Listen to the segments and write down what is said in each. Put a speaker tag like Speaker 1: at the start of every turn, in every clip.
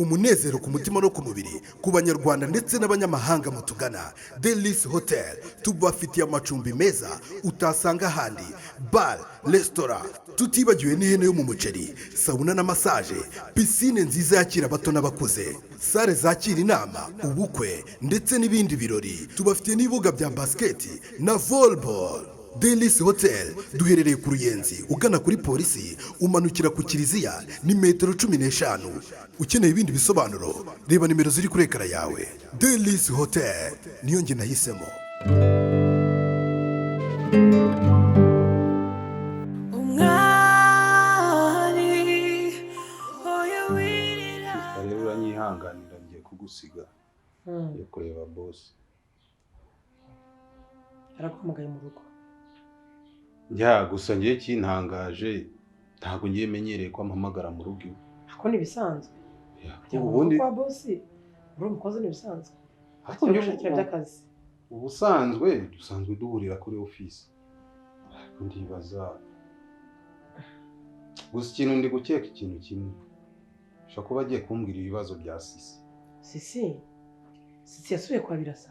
Speaker 1: umunezero ku mutima no ku mubiri ku banyarwanda ndetse n'abanyamahanga mutugana. Delis Hotel tubafitiye amacumbi meza utasanga ahandi, bar, restaurant, tutibagiwe n'ihene yo mu muceri, sauna na massage, piscine nziza yakira abato n'abakuze, sale zakira inama, ubukwe ndetse n'ibindi birori. Tubafitiye n'ibibuga bya basketi na volleyball. Delis Hotel duherereye ku Ruyenzi ugana kuri polisi, umanukira ku Kiliziya ni metero 15. Ukeneye ibindi bisobanuro reba nimero ziri kuri ekara yawe. Delis Hotel niyo nge nahisemo.
Speaker 2: Umwari oya wirira
Speaker 3: rero uranyihanganira ngiye kugusiga yo kureba bose.
Speaker 4: Araguhamagaye mu rugo.
Speaker 3: Ya gusa ngiye kintangaje ntago ngiye menyereye ko ampamagara mu rugo.
Speaker 4: Ako ni bisanzwe.
Speaker 3: Ubundi
Speaker 4: kwa bosi uri umukozi ni bisanzwe.
Speaker 3: Ako ngiye
Speaker 4: gushakira by'akazi.
Speaker 3: Ubusanzwe dusanzwe duhurira kuri office. Ariko ndibaza gusa ikintu ndi gukeka ikintu kimwe. Shaka kuba agiye kumbwira ibibazo bya Sisi.
Speaker 4: Sisi yasubiye kwa Birasa.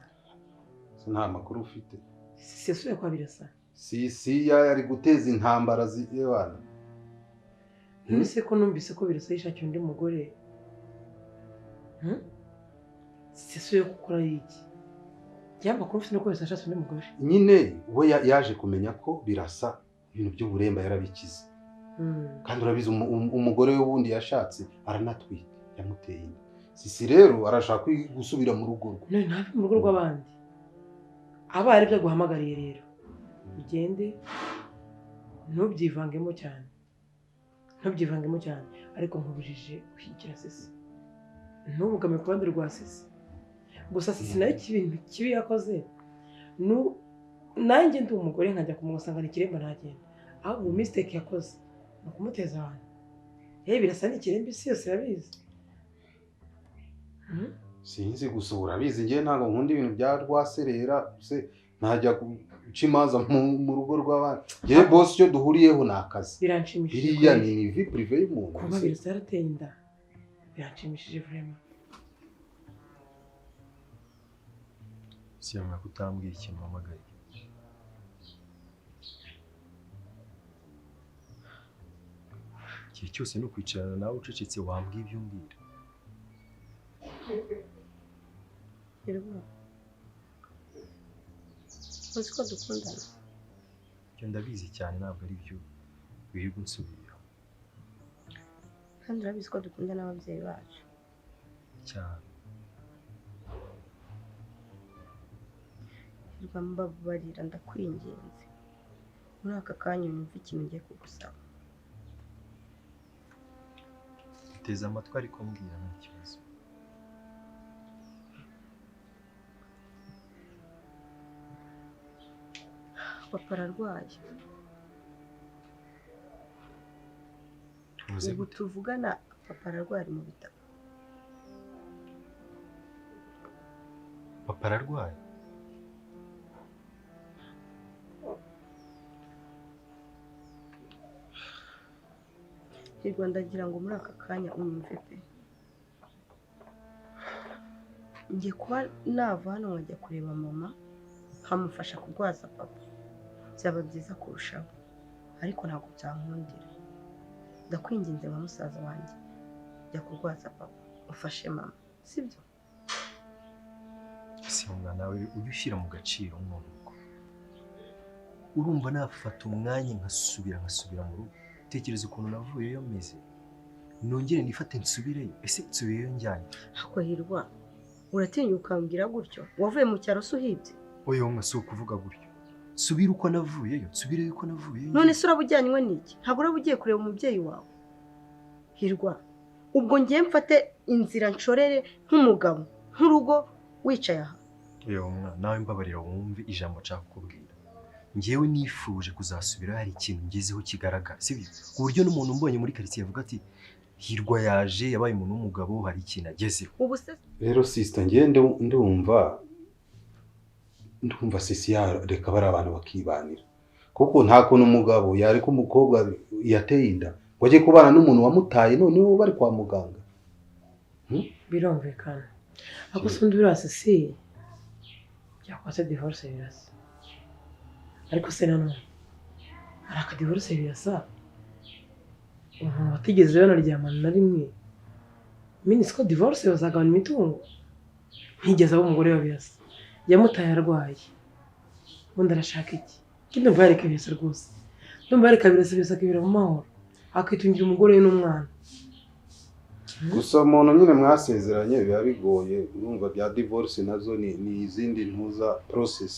Speaker 3: Nta makuru ufite.
Speaker 4: Sisi yasubiye kwa Birasa.
Speaker 3: Sisi yari guteza intambara z'Ewana.
Speaker 4: Nise ko numvise ko Birasa yishakiye undi mugore. Sisi yasubiye gukora iki? Yamba ko ufite no ko yashatse undi mugore.
Speaker 3: Nyine we yaje kumenya ko Birasa ibintu by'uburemba yarabikize. Kandi urabizi umugore we wundi yashatse aranatwite yamuteye inda. Sisi rero arashaka gusubira mu rugo rwe.
Speaker 4: None ntabi mu rugo rw'abandi. Aba ari byo guhamagariye rero. Ugende ntubyivangemo cyane. Ariko nkubujije kwigira Sisi. Ntubugame ku ruhande rwa Sisi. Gusa Sisi nayo ibintu kibi yakoze. Nanjye ndi umugore nkajya kumusangana ikiremba ntagenda. Aho mu mistake yakoze no kumuteza abantu. Birasa n'ikiremba isi yose irabizi.
Speaker 3: Sinzi gusa urabizi ngiye ntago nkunda ibintu bya rwaserera se ntajya guca imanza mu rugo rw'abandi. Ngiye boss cyo duhuriyeho nakazi.
Speaker 4: Biranshimishije.
Speaker 3: Biriya ni vie privée y'umuntu.
Speaker 4: Kuba Birasa yarateye inda. Biranshimishije vraiment.
Speaker 5: Siyama kutambwiye ikintu wamagaye. Igihe cyose no kwicarana nawe ucecetse wambwiye ibyo umbwira.
Speaker 6: Birwa. Uzi ko dukundana.
Speaker 5: Ibyo ndabizi cyane ntabwo ari byo biri gunsubira.
Speaker 6: Kandi urabizi ko dukundana n'ababyeyi bacu.
Speaker 5: Cyane.
Speaker 6: Birwa mbabarira ndakwinginze. Muri aka kanya numva ikintu ngiye kugusaba.
Speaker 5: Teza amatwi ariko mbwira nta kibazo.
Speaker 6: Papa ararwaye. Ubu tuvugana papa ararwaye mu bitaro.
Speaker 5: Papa ararwaye?
Speaker 6: Hirwa ndagira ngo muri aka kanya unyumve pe. Ngiye kuba nava hano nkajya kureba mama nkamufasha kurwaza papa. Byaba byiza kurushaho. Ariko ntabwo byankundira. Ndakwinginze nka musaza wanjye. Jya kurwaza papa. Ufashe mama. Sibyo?
Speaker 5: Simba nawe ujye ushyira mu gaciro umuntu. Urumva nafata umwanya nkasubira mu rugo. Tekereza ukuntu navuyeyo meze. Nongere nifate nsubireyo. Ese nsubireyo njyanye.
Speaker 6: Ako Hirwa. Uratinyuka ukambwira gutyo. Wavuye mu cyaro suhibye.
Speaker 5: Oya umwe si ukuvuga gutyo. Subira uko navuyeyo, nsubireyo uko navuyeyo.
Speaker 6: None se urabujyanywe n'iki? Ntabwo urabugiye kureba umubyeyi wawe. Hirwa. Ubwo ngiye mfate inzira nshorere nk'umugabo, nk'urugo wicaye aha.
Speaker 5: Oya umwana nawe mbabarira wumve ijambo nshaka kukubwira. Ngewe nifuje kuzasubira hari ikintu ngezeho kigaragara, sibyo? Ku buryo n'umuntu mbonye muri quartier avuga ati Hirwa yaje yabaye umuntu w'umugabo hari ikintu agezeho.
Speaker 6: Ubu se
Speaker 3: Rero sister ngiye ndumva Sisi reka bari abantu bakibanira. Kuko nta kuntu umugabo yari ko umukobwa yateye inda ngo ajye kubana n'umuntu wamutaye none bo bari kwa muganga.
Speaker 4: birumvikana ako se undi Birasa si yakwase divorce Birasa ariko se nanone hari akadivorce Birasa umuntu watigeze banaryamana na rimwe minisiko divorce bazagabana imitungo ntigeze abo umugore wa Birasa yamutaye arwaye ubundi arashaka iki ndumva yareka Birasa rwose ndumva yareka Birasa akibera mu mahoro akitungira umugore we n'umwana
Speaker 3: gusa umuntu nyine mwasezeranye biba bigoye urumva bya divorce nazo ni izindi ntuza process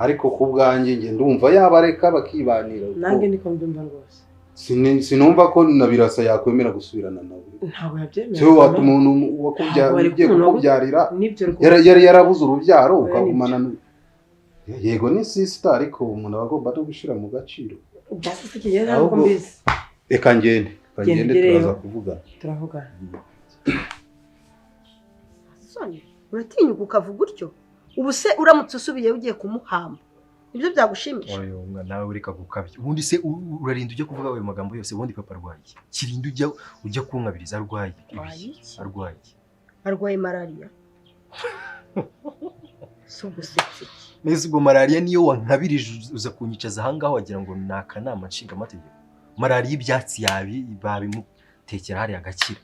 Speaker 3: ariko ku bwanjye nge ndumva yabareka bakibanira
Speaker 4: nange niko mbyumva rwose
Speaker 3: sinumva ko na Birasa yakwemera gusubirana nawe
Speaker 4: ntabwo yabyemera
Speaker 3: cyo watu umuntu wakubyarira yari yarabuze urubyaro ukagumana yego ni sister ariko umuntu abagomba no gushira mu gaciro
Speaker 4: byase kigeze ntabwo mbizi
Speaker 3: reka ngende turaza kuvugana
Speaker 4: turavugana
Speaker 6: Soni uratinyuka ukavuga utyo ubu se uramutse usubiye ugiye kumuhamba ibyo byagushimisha
Speaker 5: oyo nawe ureka gukabya ubundi se urarinda ujya kuvuga ayo magambo yose ubundi papa arwaye kirinda ujya kunkabiriza
Speaker 6: arwaye malaria sugusetse
Speaker 5: nese ubwo malaria niyo wankabirije uza kunyicaza ahangaho wagira ngo ni akanama nshingaamategeko malaria ibyatsi babimutekera hari agakira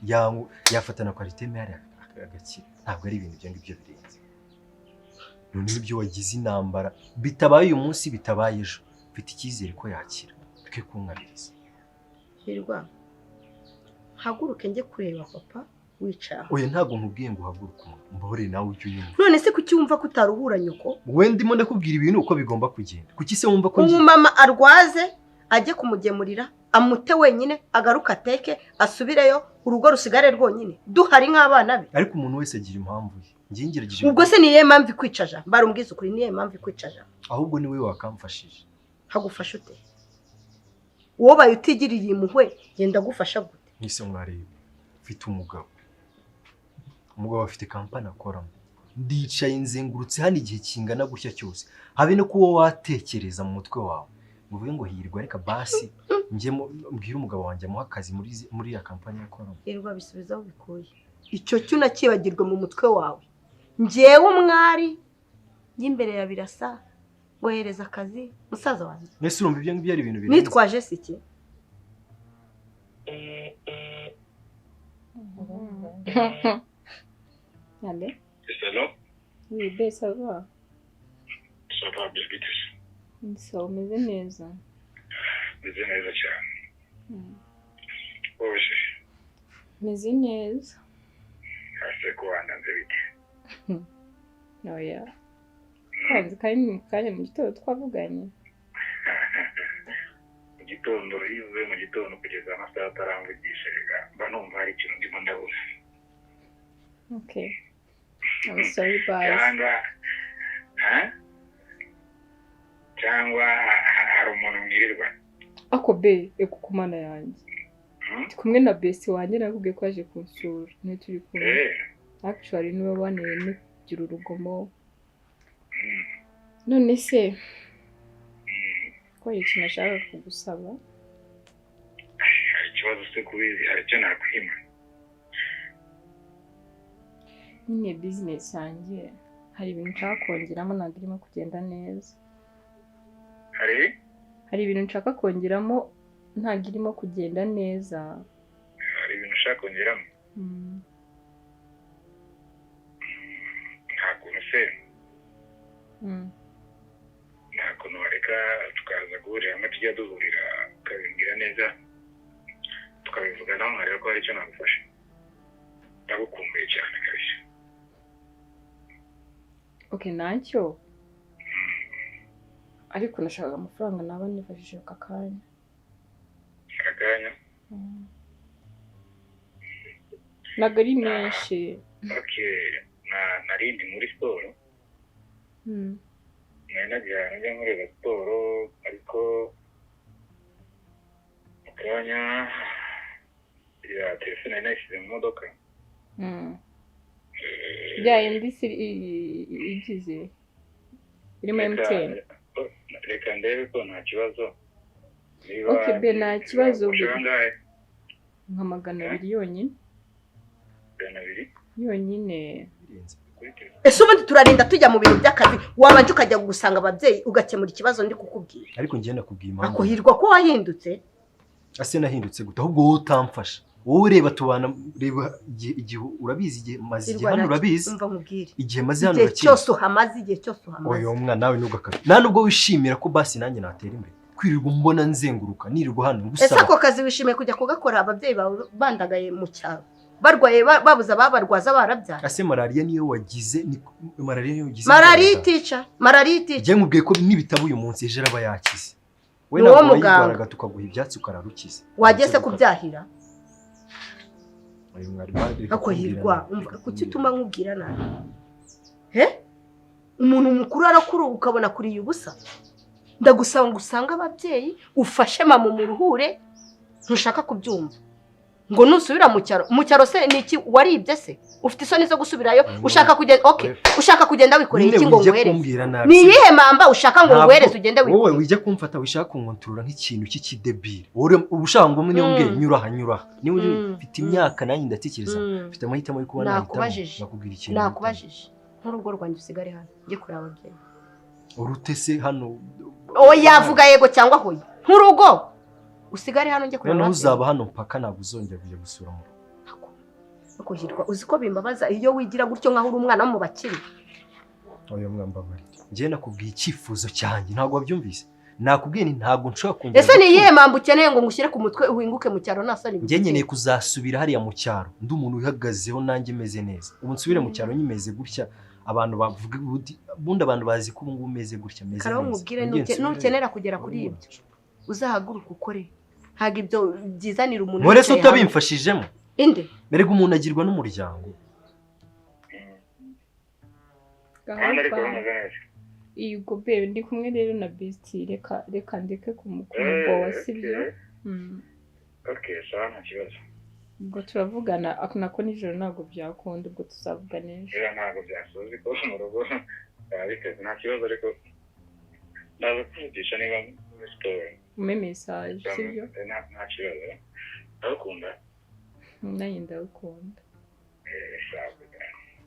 Speaker 5: yafatana kwa riteme hari agakira ntabwo ari ibintu ngibyo birenze none ibyo wagize intambara bitabaye uyu munsi bitabaye ejo mfite icyizere ko yakira twe kunkabiriza
Speaker 6: hirwa haguruke njye kureba papa wicara
Speaker 5: oya ntabwo nkubwiye ngo uhaguruke mbahore nawe ujye unyumva
Speaker 6: none se kuki wumva ko utaruhura nyoko
Speaker 5: we ndimo ndakubwira ibintu uko bigomba kugenda kuki se wumva ko
Speaker 6: umumama arwaze ajye kumugemurira amute wenyine agaruka ateke asubireyo urugo rusigare rwonyine duhari nk'abana be
Speaker 5: ariko umuntu wese agira impamvu ye ngingirageje
Speaker 6: ubwo se niye mpamvu ikwicaja barumbwiza ukuri niye mpamvu ikwicaja
Speaker 5: ahubwo ni we wakamfashije
Speaker 6: hagufasha ute uwo bayutigiriye impuhwe genda gufasha gute
Speaker 5: nise mwarebe mfite umugabo afite kampani akoramo ndicaye nzengurutse hano igihe kingana gutya cyose habe no kuba watekereza mu mutwe wawe muvuge ngo hirwa reka basi njye mbwira umugabo wanjye amuha akazi muri ya kampani akoramo
Speaker 6: hirwa bisubizaho bikuye icyo cyo nakibagirwa mu mutwe wawe njyewe umwari y'imbere ya Birasa ngohereza akazi musaza wanjye
Speaker 5: nese urumva ibyo ngibyo ari ibintu birenze
Speaker 6: nitwaje siki
Speaker 7: Allez.
Speaker 8: C'est là?
Speaker 7: Oui, ben ça va.
Speaker 8: Ça va bien vite.
Speaker 7: Ça umeze neza.
Speaker 8: Meze neza cyane. Bose.
Speaker 7: Meze neza.
Speaker 8: Ase ko wananze bite?
Speaker 7: Oya. Kandi kanya mu gitondo twavuganye.
Speaker 8: Mu gitondo yivuye mu gitondo kugeza amasaha ataramvugisha rega mba numva hari ikintu ndimo ndabuze.
Speaker 7: Okay. I'm sorry, bye.
Speaker 8: Cyangwa hari umuntu mwirirwa.
Speaker 7: Ako be ekukumana yanjye. Ndi kumwe na best wanjye nakubwiye ko aje kunsura. Ni turi kumwe. Actually niwe waneye n'ugira urugomo. None se ko iki nashaka kugusaba?
Speaker 8: Hari ikibazo se kubizi hari icyo nakwima.
Speaker 7: Nyine business yanjye hari ibintu nshaka kongeramo ntabwo irimo kugenda neza. Hari ibintu nshaka kongeramo ntabwo irimo kugenda neza.
Speaker 8: Hari ibintu ushaka kongeramo? Nta kuntu se? Nta kuntu wareka tukaza guhurira hamwe tujya duhurira ukabimbwira neza tukabivuganaho nkareba ko hari icyo nagufasha. Ndagukumbuye cyane kabisa.
Speaker 7: Okay, ntacyo. Ariko nashaka amafaranga naba nifashishije aka kanya.
Speaker 8: Akanya?
Speaker 7: Ntabwo ari menshi.
Speaker 8: Okay, narindi muri siporo. Nari nagiye njya nkorera siporo ariko akanya ya telefone nari nayishyize mu modoka.
Speaker 7: Ya indi igize irimo MTN.
Speaker 8: Reka ndebe ko nta kibazo.
Speaker 7: Okay, be nta kibazo. Nka 200 yonyine.
Speaker 8: 200?
Speaker 7: yonyine
Speaker 6: ese ubundi turarinda tujya mu bintu by'akazi wabanje ukajya gusanga ababyeyi ugakemura ikibazo ndi kukubwira
Speaker 5: ariko njye nakubwiye impamvu
Speaker 6: ako hirwa ko wahindutse
Speaker 5: ase nahindutse gute ahubwo wowe utamfasha wowe ureba tubana reba igihe urabizi igihe maze igihe hano urabizi
Speaker 6: umva nkubwire
Speaker 5: igihe maze hano
Speaker 6: igihe cyose uhamaze
Speaker 5: oyo mwana nawe ntugakara nta nubwo wishimira ko basi nanjye natera imbere kwirirwa mbona nzenguruka nirirwa hano ngusaba
Speaker 6: ese ako kazi wishimiye kujya kugakora ababyeyi bawe bandagaye mu cyaro barwaye babuza ababarwaza barabyara
Speaker 5: ase malaria niyo wagize malaria niyo wagize
Speaker 6: malaria itica
Speaker 5: je nkubwiye ko n'ibitabo uyu munsi ejo aba yakize we
Speaker 6: Nuwo
Speaker 5: ntabwo
Speaker 6: muganga.
Speaker 5: wayigwaraga tukaguha ibyatsi ukararukize
Speaker 6: wageze kubyahira
Speaker 5: Oyo mwari bari
Speaker 6: ako hirwa umva kuki utuma nkubwira nabi umuntu mukuru arakuru ukabona kuriye ubusa ndagusaba ngo usange ababyeyi ufashe mama mu ruhure ntushaka kubyumva ngo nusubira mu cyaro se niki waribye se ufite isoni zo gusubirayo ushaka kugenda ushaka kugenda wikoreye iki ngo nguhereze ni iyihe mamba ushaka ngo nguhereze ugende wikoreye
Speaker 5: wowe wijya kumfata wishaka kunkontorora nk'ikintu cy'ikidebire wowe ubushaka ngo niyo mbwe nyura niwe ufite imyaka nanjye ndatekereza ufite amahitamo yo kubona nakubwira ikintu
Speaker 6: nakubajije nk'urugo rwanjye usigare hano njye kureba ababyeyi
Speaker 5: urutese hano
Speaker 6: yavuga yego cyangwa hoya nk'urugo usigare hano njye kureba
Speaker 5: noneho uzaba hano mpaka ntabwo uzongera kujya gusura mu rugo
Speaker 6: kuhirwa uzi ko bimbabaza iyo wigira gutyo nkaho uri umwana wo mu bakiri
Speaker 5: oyo mwambabarira njye nakubwiye icyifuzo cyanjye ntabwo wabyumvise nakubwiye ni ntabwo nshobora kongera
Speaker 6: ese ni iyihe mpamvu ukeneye ngo ngushyire ku mutwe uhinguke mu cyaro nta soni
Speaker 5: njye nkeneye kuzasubira hariya mu cyaro ndi umuntu wihagazeho nanjye meze neza ubu nsubire mu cyaro nyimeze gutya abantu bavuga ubundi abantu bazi ko ubu ngubu meze gutya meze neza
Speaker 6: karaho nkubwire nukenera kugera kuri ibyo uzahaguruka ukore ntabwo ibyo byizanira umuntu
Speaker 5: murese utabimfashijemo
Speaker 6: inde
Speaker 5: merega umuntu agirwa n'umuryango
Speaker 7: Yego bebe ndi kumwe rero na Besti reka ndeke kumukumbo wasibyo
Speaker 8: okay sawa nta kibazo
Speaker 7: ubwo turavugana nako nijoro ntabwo byakunda ubwo tuzavugana ejo
Speaker 8: ntabwo byasoze ko mu rugo bikaze nta kibazo ariko ndaza kuvugisha niba muri store
Speaker 7: ume message sibyo
Speaker 8: nta kibazo ndagukunda
Speaker 7: nanjye ndagukunda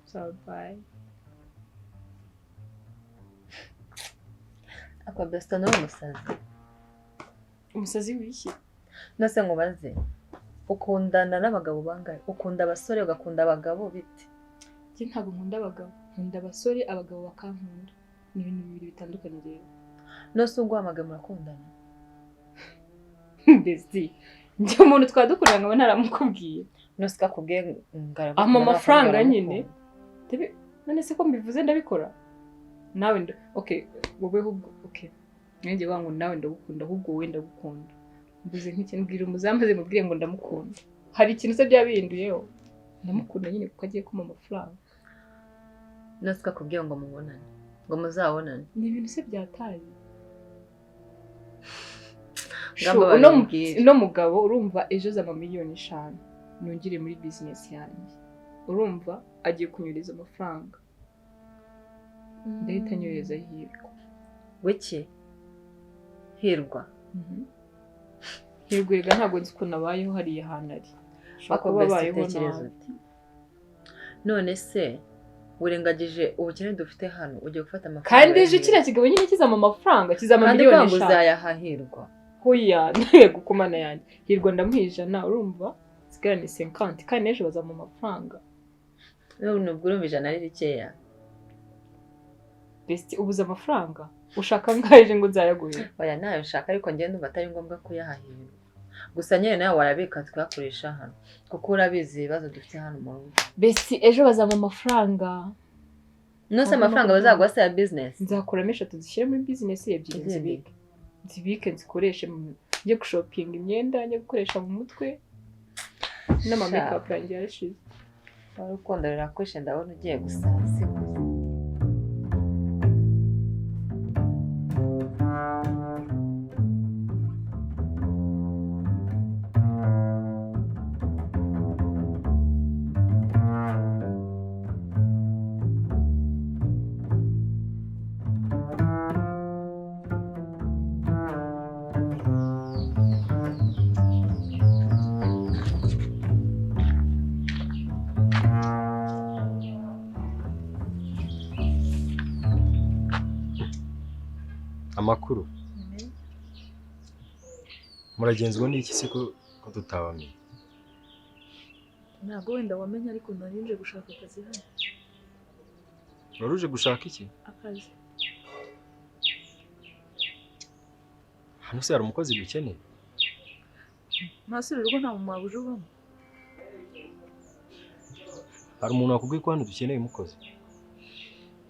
Speaker 7: sawa bye
Speaker 9: Ako Besta no
Speaker 7: umusazi w'iki
Speaker 9: nase nkubaze ukundana n'abagabo bangahe ukunda abasore ugakunda abagabo bite
Speaker 7: njye ntabwo nkunda abagabo nkunda abasore abagabo bakankunda ni ibintu bibiri bitandukanye rero
Speaker 9: nose uguhamagaye murakundana
Speaker 7: Besti njye umuntu twadukorera nkaba naramukubwiye
Speaker 9: nose kakubwiye
Speaker 7: amafaranga nyine none se ko mbivuze ndabikora nawe okay wowe hubwo okay nenge wangu nawe ndagukunda ahubwo wowe ndagukunda mbuze nk'ikintu mbwira umuzambaze mubwire ngo ndamukunda hari ikintu se byabihinduyeho ndamukunda nyine kuko agiye kuma amafaranga
Speaker 9: nose kakubwiye ngo mubonane ngo muzabonane
Speaker 7: ni ibintu se byataye no mugabo urumva ejo za miliyoni 5 nongire muri business yanjye urumva agiye kunyuriza amafaranga ndahita nyohereza hirwa
Speaker 9: wiki hirwa
Speaker 7: hirwega ntabwo nzi ko nabayeho hariya hantu ari
Speaker 9: shaka babayeho nabi none se urengagije ubukene dufite hano ugiye gufata amafaranga
Speaker 7: kandi ejo kiriya kigabo nyine kizama amafaranga kizama miliyoni 5
Speaker 9: kandi uzayahahirwa
Speaker 7: hoya ntego kumana yanjye hirwa ndamuhijana urumva sigarane 50 kandi ejo bazama amafaranga
Speaker 9: none ubwo urumva ijana ari rikeya
Speaker 7: Besti ubuza amafaranga ushaka ngaje ngo nzayaguhe
Speaker 9: oya nayo ushaka ariko ngende numva atari ngombwa kuyahahira gusa nyene nawe warabika twakoresha hano kuko urabizi ibibazo dufite hano mu rugo
Speaker 7: Besti ejo bazama amafaranga
Speaker 9: nose amafaranga bazaguha se ya business
Speaker 7: nzakuramo 3 zishyire muri business ebyiri nzibike nzikoreshe njye gushopinga imyenda njye gukoresha mu mutwe n'amamake yanjye yarashize
Speaker 9: urukundo rurakweshe ndabona ugiye gusaza
Speaker 5: Amakuru. Muragenzwa n'iki se ko tutabamenye?
Speaker 2: ntabwo wenda wamenya ariko narinje gushaka akazi hano.
Speaker 5: Waruje gushaka iki?
Speaker 2: Akazi.
Speaker 5: Hano se hari umukozi dukeneye?
Speaker 2: Nasubira urugo nta mumabuje ubamo.
Speaker 5: Hari umuntu wakubwiye ko hano dukeneye umukozi?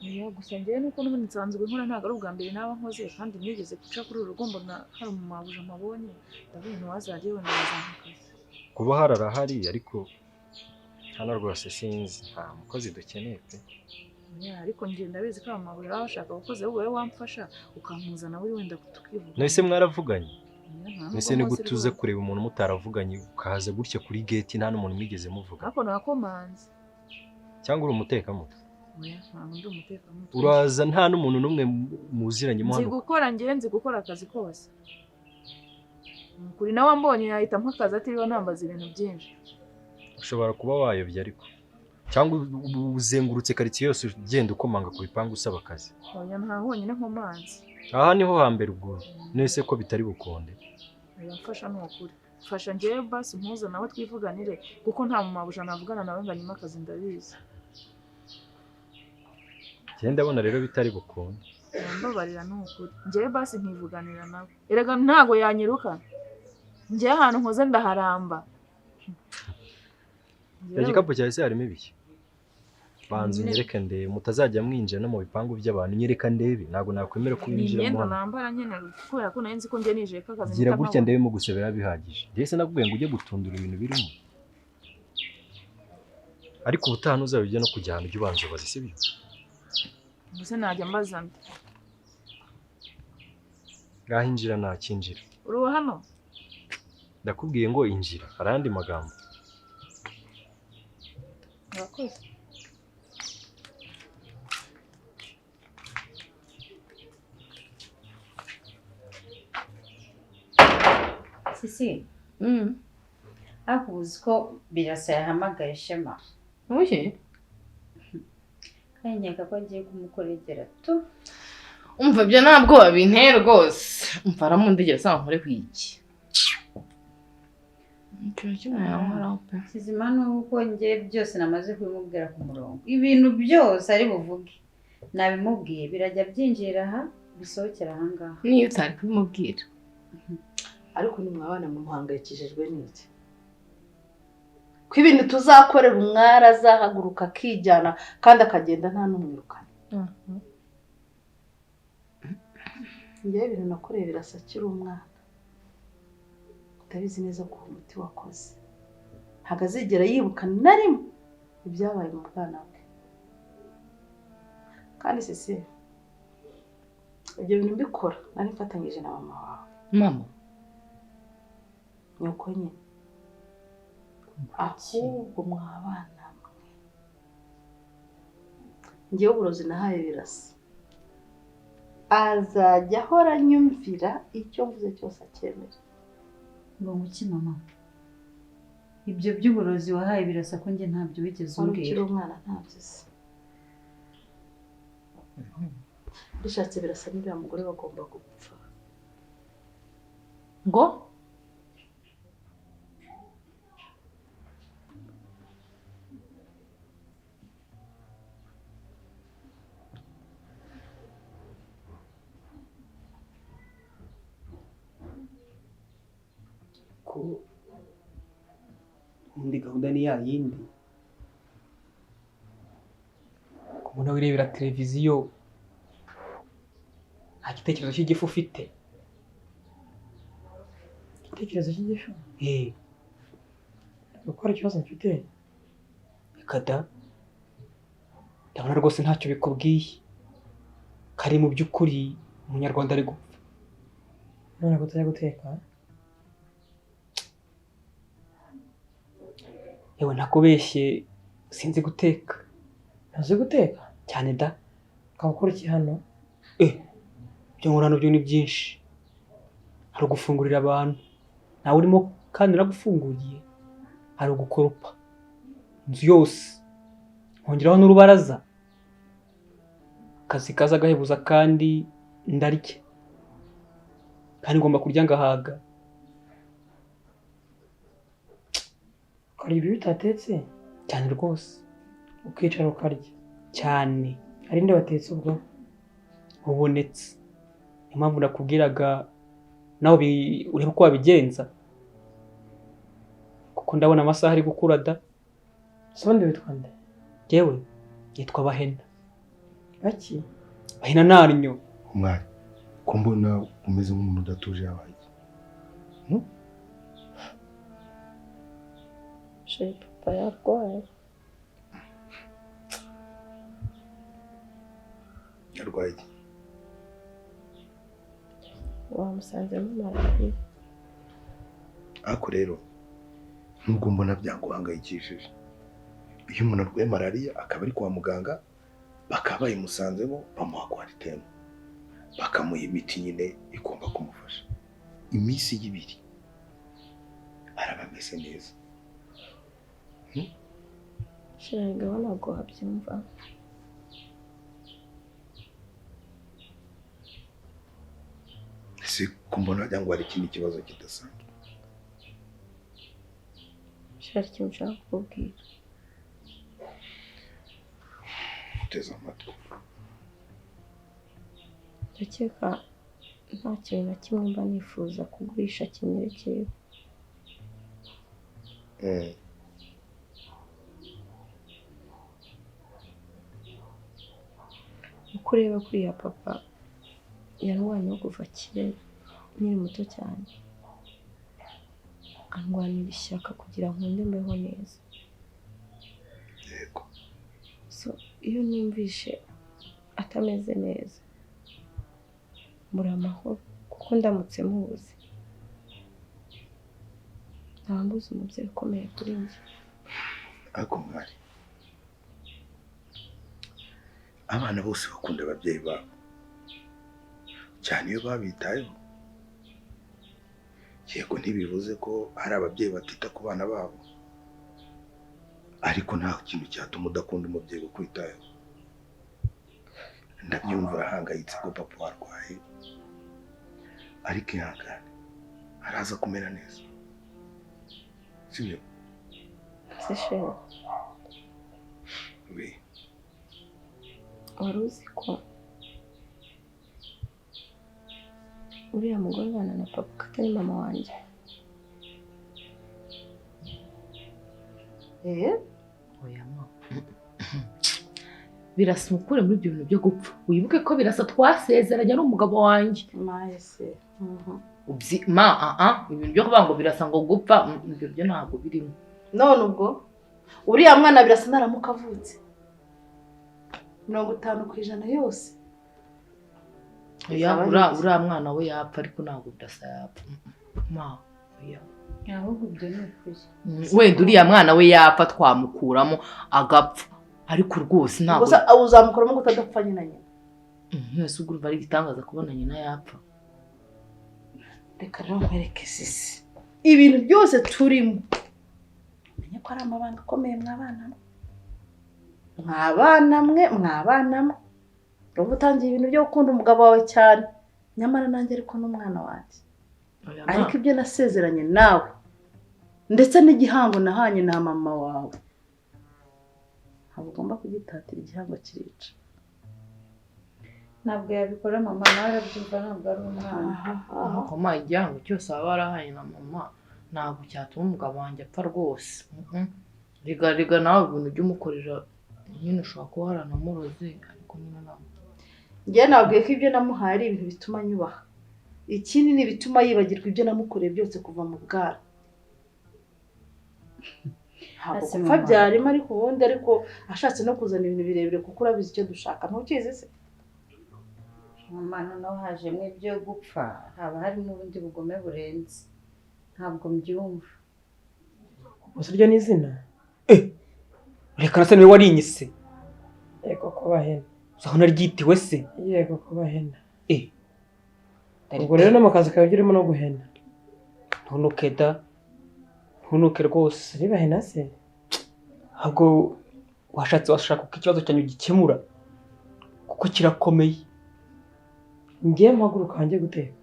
Speaker 2: Niyo gusa njyewe nuko n'ubundi nsanzwe nkora ntabwo ari ubwa mbere naba nkoze kandi nigeze guca kuri uru rugo mbona hari umumabuje amabonye ndavuga ntiwazajya wenda wazampa akazi.
Speaker 5: Kuba hararahari ariko hano rwose sinzi nta mukozi dukeneye pe.
Speaker 2: Ariko njye ndabizi ko amabuje baba bashaka abakozi wowe wamfasha ukampuzana buri wenda tukivuga.
Speaker 5: Nese mwaravuganye? Nese ni gutuze kureba umuntu mutaravuganye ukahaza gutya kuri gate nta n'umuntu mwigeze muvuga?
Speaker 2: Ariko nakomanze.
Speaker 5: Cyangwa uri umutekamutwe?
Speaker 2: Ntabwo ndi umutekamutwe.
Speaker 5: Uraza nta n'umuntu n'umwe muziranye mu hano?
Speaker 2: Nzi gukora akazi kose. Kuri nawe mbonye yahita mpakaza atiriwe nambaza ibintu byinshi.
Speaker 5: Ushobora kuba wayobye ariko cyangwa uzengurutse karitsiye yose ugenda ukomanga ku bipangu usaba akazi.
Speaker 2: Oya nta honyine nkomanze.
Speaker 5: Aha niho hambere ubwo nese ko bitari bukonde.
Speaker 2: Yamfasha n'ukuri. Fasha njyewe basi mpuza nawe twivuganire kuko nta mumabuje navugana nawe ngo anyime akazi ndabizi.
Speaker 5: Genda bona rero bitari bukonde.
Speaker 2: Mbabarira n'ukuri. Njyewe basi nkivuganira nawe. Erega ntago yanyiruka. Njyewe ahantu nkoze ndaharamba.
Speaker 5: Igikapu cyawe se harimo ibiki? Banzu nyereka ndebe mutazajya mwinjira no mu bipangu by'abantu nyereka ndebe ntago nakwemera kwinjira mu.
Speaker 2: Imyenda nambara nyene kubera ko narinzi ko nje nije kakazi.
Speaker 5: Gira gutya ndebe mu gusebera bihagije. Ndetse nakubwiye ngo ujye gutundura ibintu birimo. Ariko ubutaha uzabijya no kujya ahantu ujye ubanza ubaze sibyo?
Speaker 2: Mbese najya mbazana.
Speaker 5: Ngaho injira nakinjira.
Speaker 2: Uruwa hano?
Speaker 5: Ndakubwiye ngo injira arandi magambo.
Speaker 2: Murakoze.
Speaker 10: Sisi. Ariko uzi ko Birasa yahamagaye Shema.
Speaker 4: Oye.
Speaker 10: Kanyega ko agiye kumukoregera tu.
Speaker 4: Umva byo ntabwo babintera rwose. Umva aramundegera sanga nkore kwiki.
Speaker 10: Kizima nuko ngiye byose namaze kubimubwira ku murongo. Ibintu byose ari buvuge. Nabimubwiye birajya byinjira aha bisohokera aha ngaha.
Speaker 4: Niyo utari kubimubwira.
Speaker 11: Ariko ni mwabana muhangayikishijwe n'iki? Ko ibintu tuzakorera umwara azahaguruka akijyana kandi akagenda nta n'umwirukana. Njyewe ibintu nakoreye Birasa akiri umwana. Utabizi neza ko umuti wakoze. Ntabwo azigera yibuka na rimwe ibyabaye mu bwana bwe. Kandi sisi ibyo bintu mbikora nari mfatanyije na mama wawe.
Speaker 4: Mama?
Speaker 11: Nyoko nyine. Ahubwo mwabana mwe. Njyewe uburozi nahaye Birasa. Azajya ahora anyumvira icyo mvuze cyose acyemera.
Speaker 10: Ngo muki mama. Ibyo by'uburozi wahaye Birasa ko nge ntabyo wigeze umbwira.
Speaker 11: Ukiri umwana ntabyo se. Bishatse Birasa n'uriya mugore bagomba gupfa.
Speaker 10: Ngo?
Speaker 12: Ko undi gahunda ni ya yindi. Kubona wirebera televiziyo nta gitekerezo cy'igifu ufite.
Speaker 4: Igitekerezo cy'igifu?
Speaker 12: Gukora ikibazo mfite. Kada. Ndabona rwose ntacyo bikubwiye. Kari mu by'ukuri umunyarwanda ari gupfa.
Speaker 4: None ko utajya guteka?
Speaker 12: Yewe nakubeshye sinzi guteka.
Speaker 4: Ntazi guteka?
Speaker 12: Cyane da.
Speaker 4: Ukaba ukora iki hano?
Speaker 12: Ibyo nkora byo ni byinshi. Hari ugufungurira abantu. Nawe urimo kandi uragufunguriye. Hari ugukoropa inzu yose. Nkongeraho n'urubaraza. Akazi kaza gahebuza kandi ndarya. kandi ngomba kurya ngahaga.
Speaker 4: Ukarya ibyo bitatetse
Speaker 12: Cyane rwose.
Speaker 4: ukicara ukarya.
Speaker 12: Cyane.
Speaker 4: Hari nde watetse ubwo?
Speaker 12: Ubonetse. Niyo mpamvu nakubwiraga nawe urebe uko wabigenza. Kuko ndabona amasaha ari gukura da.
Speaker 4: Sonde witwa nde?
Speaker 12: Yewe yitwa Bahena.
Speaker 4: Baki?
Speaker 12: Bahena naryo.
Speaker 1: Umwari, ko mbona umeze nk'umuntu udatuje yabaye.
Speaker 6: Sheri papa yarwaye.
Speaker 1: Yarwaye iki?
Speaker 6: Wamusanzemo malariya.
Speaker 1: Ariko rero nubwo mbona byaguhangayikishije, iyo umuntu arwaye malariya akaba ari kwa muganga bakaba bayimusanzemo bamuha kwaritemu bakamuha imiti nyine igomba kumufasha iminsi y'ibiri araba ameze neza.
Speaker 6: Sheri ngabo ntabwo wabyumva.
Speaker 1: Ese ko mbona wagira ngo hari ikindi kibazo kidasanzwe.
Speaker 6: Sheri ikintu nshaka kukubwira.
Speaker 1: Uteze amatwi.
Speaker 6: Ndakeka nta kintu na kimwe mba nifuza kugurisha kinyerekeye. Uko ureba kuriya papa yarwanyeho kuva kera nkiri muto cyane. Andwanira ishyaka kugira ngo nkunde mbeho neza.
Speaker 1: Yego.
Speaker 6: So iyo numvishe atameze neza mbura amahoro kuko ndamutse mubuze nkaba mbuze umubyeyi ukomeye kuri njye.
Speaker 1: Ariko mwari, abana bose bakunda ababyeyi babo cyane iyo babitayeho. Yego ntibivuze ko hari ababyeyi batita ku bana babo, ariko nta kintu cyatuma udakunda umubyeyi ukwitayeho. Ndabyumva urahangayitse ko papa warwaye, ariko ihangane araza kumera neza, sibyo?
Speaker 6: Se Sheri, wari uzi ko uriya mugore ubana na papa ko atari mama wanjye?
Speaker 9: Oya ma. Birasa umukure muri ibyo bintu byo gupfa. Wibuke ko Birasa twasezeranye n'umugabo wanjye.
Speaker 11: Mayese.
Speaker 9: Ibintu byo kuvuga ngo Birasa ngo gupfa ibyo byo ntabwo birimo.
Speaker 11: None ubwo uriya mwana Birasa naramuka avutse 50% yose.
Speaker 9: Oya uriya mwana we yapfa ariko ntabwo Birasa yapfa. Oya.
Speaker 10: Ahubwo ibyo ni ukuri.
Speaker 9: Wenda uriya mwana we yapfa twamukuramo agapfa. Ariko rwose ntabwo.
Speaker 11: Gusa uzamukuramo gutadapfa nyina nyina.
Speaker 9: Mwese ugurva ari gitangaza kubona nyina yapfa.
Speaker 11: Reka rero nkwereke sisi. Ibintu byose turimo. Menye ko ari amabanga akomeye mwabana. Mwabana. Urumva utangiye ibintu byo gukunda umugabo wawe cyane. Nyamara nanjye ariko n'umwana wanjye. Ariko ibyo nasezeranye nawe ndetse n'igihango nahanye na mama wawe ntabwo ugomba kugitatira, igihango kirica.
Speaker 10: Ntabwo yabikora mama, nawe arabyumva, ntabwo ari umwana.
Speaker 9: Mama igihango cyose waba warahanye na mama ntabwo cyatuma umugabo wanjye apfa rwose. Riga nawe ibintu ujya umukorera nyine ushobora kuba waranamuroze ariko nyine ntabwo.
Speaker 11: Njye nabwiye ko ibyo namuhaye ari ibintu bituma nyubaha. Ikindi ni bituma yibagirwa ibyo namukoreye byose kuva mu bwana. Ntabwo gupfa byarimo ariko ubundi ariko ashatse no kuzana ibintu birebire kuko urabizi icyo dushaka. Ntukizi se?
Speaker 10: Mama noneho hajemo ibyo gupfa, haba harimo ubundi bugome burenze. Ntabwo mbyumva.
Speaker 4: Gusa ryo ni izina?
Speaker 12: Reka nase niwe warinyise.
Speaker 4: Yego ko Bahena.
Speaker 12: Uzaho naryitiwe se?
Speaker 4: Yego ko Bahena. Ubwo rero no mu kazi kawe urimo no guhena.
Speaker 12: Ntunuke da. Ntunuke rwose.
Speaker 4: Ari Bahena se?
Speaker 12: Ahubwo washaka ko ikibazo cyanyu gikemura kuko kirakomeye.
Speaker 4: Ngiye mpaguruka hanjye guteka.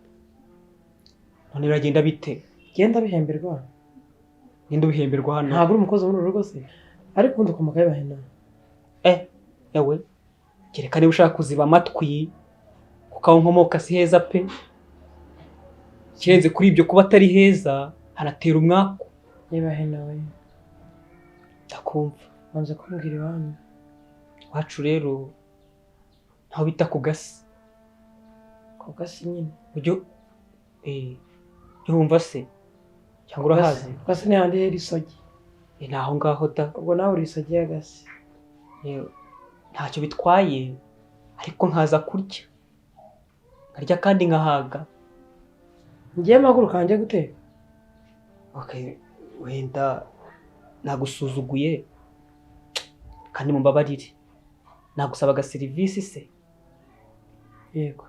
Speaker 12: none biragenda bite?
Speaker 4: Genda bihemberwa.
Speaker 12: Ninde ubihemberwa hano?
Speaker 4: Ntabwo uri umukozi muri uru rugo se. Ariko ubundi ukomoka y'abahena.
Speaker 12: Yawe kereka niba ushaka kuziba amatwi kuko aho nkomoka si heza pe. Kirenze kuri ibyo kuba atari heza hanatera umwaku.
Speaker 4: Y'abahena we.
Speaker 12: Ndakumva.
Speaker 4: Banze kumbwira iwanyu.
Speaker 12: Wacu rero ntaho bita ku gasi.
Speaker 4: Ku gasi nyine.
Speaker 12: Ujyo yumva se cyangwa urahazi?
Speaker 4: Gasi ni handi heri isogi.
Speaker 12: Naho ngaho da.
Speaker 4: Ubwo nawe uri isogi ya gasi.
Speaker 12: Ntacyo bitwaye ariko nkaza kurya. Nkarya kandi nkahaga.
Speaker 4: Ngiye maguru kanje guteka.
Speaker 12: Wenda nagusuzuguye kandi mumbabarire. Nagusabaga serivisi se?
Speaker 4: Yego.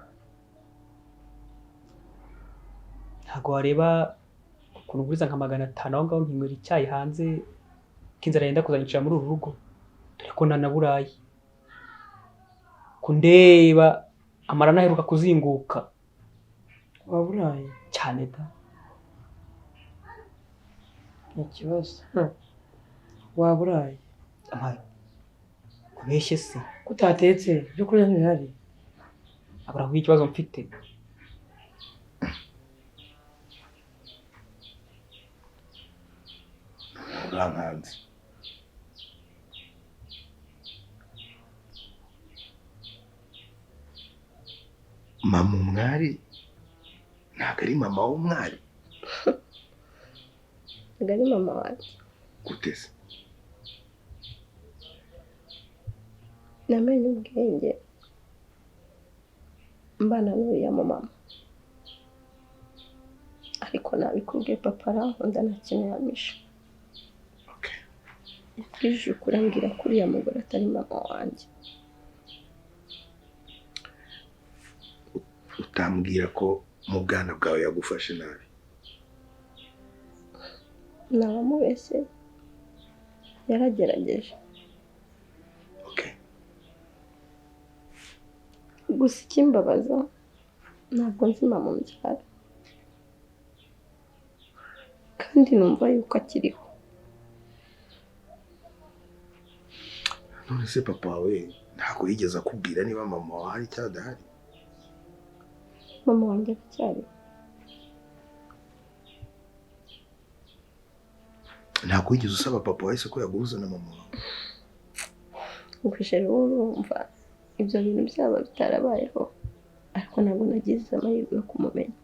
Speaker 12: Ntago wareba ukuntu nguriza nka 500 aho ngaho nkinywera icyayi hanze k'inzara yenda kuzanyicira muri uru rugo. Dore ko nanaburaye. Kundeba amara naheruka kuzinguka.
Speaker 4: Waburaye
Speaker 12: cyane da.
Speaker 4: Ikibazo. Waburaye.
Speaker 12: Kubeshye se.
Speaker 4: Kutatetse byo kurya ntibihari.
Speaker 12: Abura nk'ikibazo mfite.
Speaker 1: Urankanze. Mama Umwari ntabwo ari mama w'umwari.
Speaker 6: Ntabwo ari mama wanjye.
Speaker 1: Gute se?
Speaker 6: Namenye ubwenge mbana n'uriya mama, ariko nabikubwiye papa arankunda nta kintu yamisha. Yakije kurambwira ko uriya mugore atari mama wanjye.
Speaker 1: Utambwira ko mu bwana bwawe yagufashe nabi?
Speaker 6: Nabamubeshye, yaragerageje. Gusa ikimbabaza ntabwo nzi mama umbyara, kandi numva yuko akiriho.
Speaker 1: None se papa wawe ntabwo yigeze akubwira niba mama wawe hari cyangwa adahari?
Speaker 6: Mama wanjye aracyari.
Speaker 1: Ntabwo wigeze usaba papa wawe se ko yaguhuza na mama wawe?
Speaker 6: Ubwishe rero urumva ibyo bintu byaba bitarabayeho, ariko ntabwo nagize amahirwe yo kumumenya.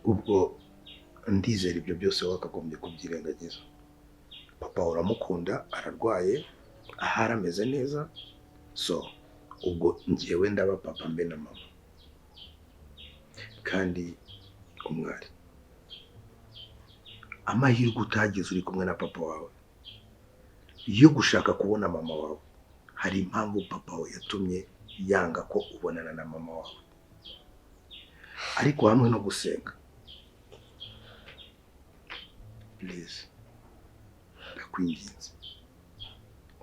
Speaker 1: Ubwo ndizera ibyo byose wakagombye kubyirengagiza. Papa uramukunda, ararwaye, ahari ameze neza, so ubwo njyewe ndaba papa mbe na mama. Kandi Umwari, amahirwe utagize uri kumwe na papa wawe yo gushaka kubona mama wawe, hari impamvu papa wawe yatumye yanga ko ubonana na mama wawe. Ariko hamwe no gusenga, please, ndakwinginze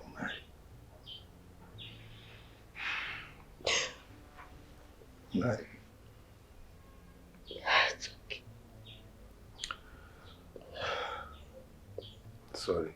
Speaker 1: Umwari. Umwari, sorry.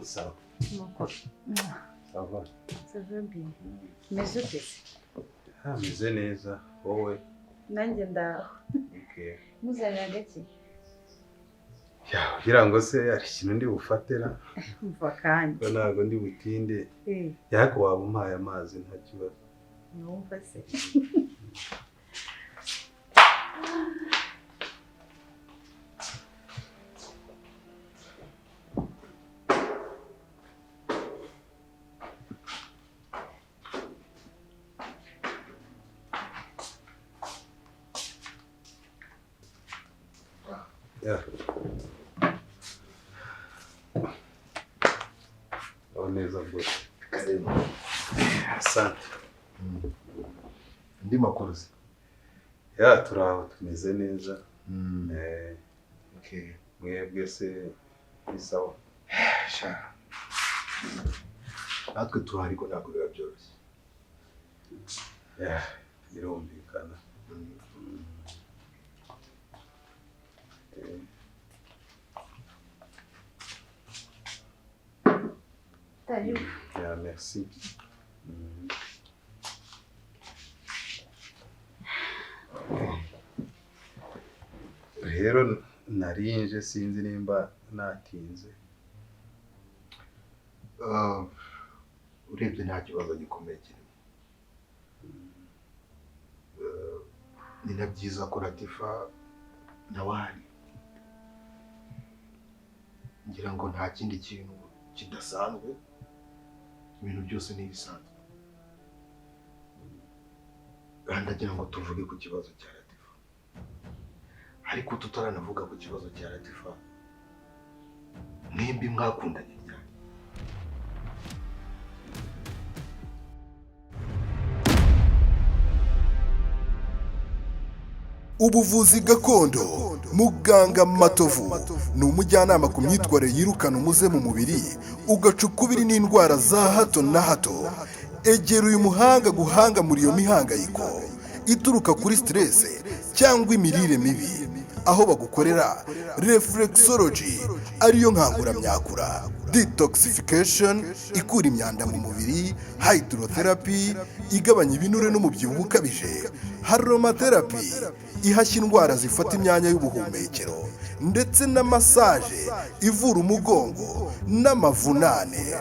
Speaker 10: Sawa. Sawa. Meze ute?
Speaker 3: Meze neza wowe.
Speaker 10: Nanjye ndaho.
Speaker 3: Okay.
Speaker 10: Muzanira gake.
Speaker 3: kugira ngo se ari ikintu ndi bufatira
Speaker 10: umva kandi
Speaker 3: ntabwo ndi butinde
Speaker 10: eh
Speaker 3: yako waba umpaye amazi nta kibazo
Speaker 10: numva se
Speaker 3: Yeah. Neza bwose.
Speaker 13: Karibu.
Speaker 3: Asante.
Speaker 13: Ndi makuru se.
Speaker 3: Ya turaho tumeze neza.
Speaker 13: Okay.
Speaker 3: Mwebwe se bisawa.
Speaker 13: Sha. Natwe turahari ko ntabwo biba byoroshye.
Speaker 3: Ya birumvikana. Ya merci. Rero narinje sinzi nimba natinze.
Speaker 13: Urebye nta kibazo gikomeye kirimo. Ni na byiza ko Latifa nawari. Ngira ngo nta kindi kintu kidasanzwe. Ibintu byose ni ibisanzwe. Ndagira ngo tuvuge ku kibazo cya Latifa. Ariko tutaranavuga ku kibazo cya Latifa. Mwembi mwakundanye cyane.
Speaker 1: Ubuvuzi gakondo muganga Matovu ni umujyanama ku myitwarire yirukana umuze mu mubiri ugaca ukubiri n'indwara za hato na hato. Egera uyu muhanga guhanga muri iyo mihangayiko ituruka kuri stress cyangwa imirire mibi, aho bagukorera reflexology ariyo nkanguramyakura, detoxification ikura imyanda mu mubiri, hydrotherapy igabanya ibinure n'umubyibuho ukabije, aromatherapy ihashya indwara zifata imyanya y'ubuhumekero, ndetse na massage ivura umugongo n'amavunane.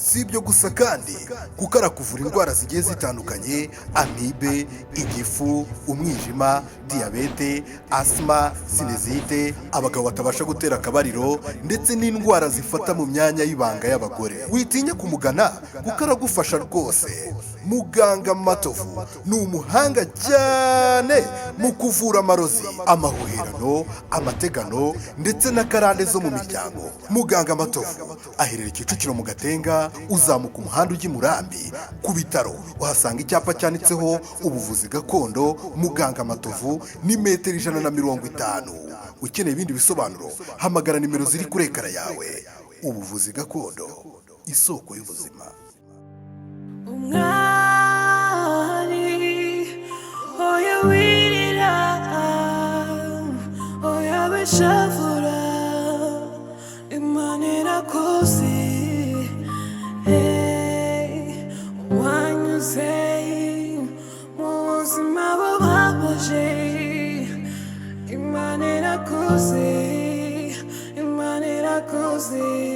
Speaker 1: Si ibyo gusa kandi kuko arakuvura indwara zigiye zitandukanye, amibe, igifu, umwijima, diyabete, asima, sinezite, abagabo batabasha gutera akabariro, ndetse n'indwara zifata mu myanya y'ibanga y'abagore. Witinya kumugana kuko aragufasha rwose. Muganga Matovu ni umuhanga cyane mu kuvura amarozi, amahuherano, amategano, ndetse n'akarande zo mu miryango. Muganga Matovu aherereye Kicukiro mu Gatenga, uzamuka umuhanda ujya i Murambi. Ku bitaro uhasanga icyapa cyanditseho ubuvuzi gakondo Muganga Matovu, ni metero 150. Ukeneye ibindi bisobanuro hamagara nimero ziri kuri ekara yawe. Ubuvuzi gakondo, isoko y'ubuzima.
Speaker 14: Umwari, oya wirira, oya beshavura, Imana irakoze, wanyuze mu buzima bubabaje, Imana irakoze, Imana irakoze.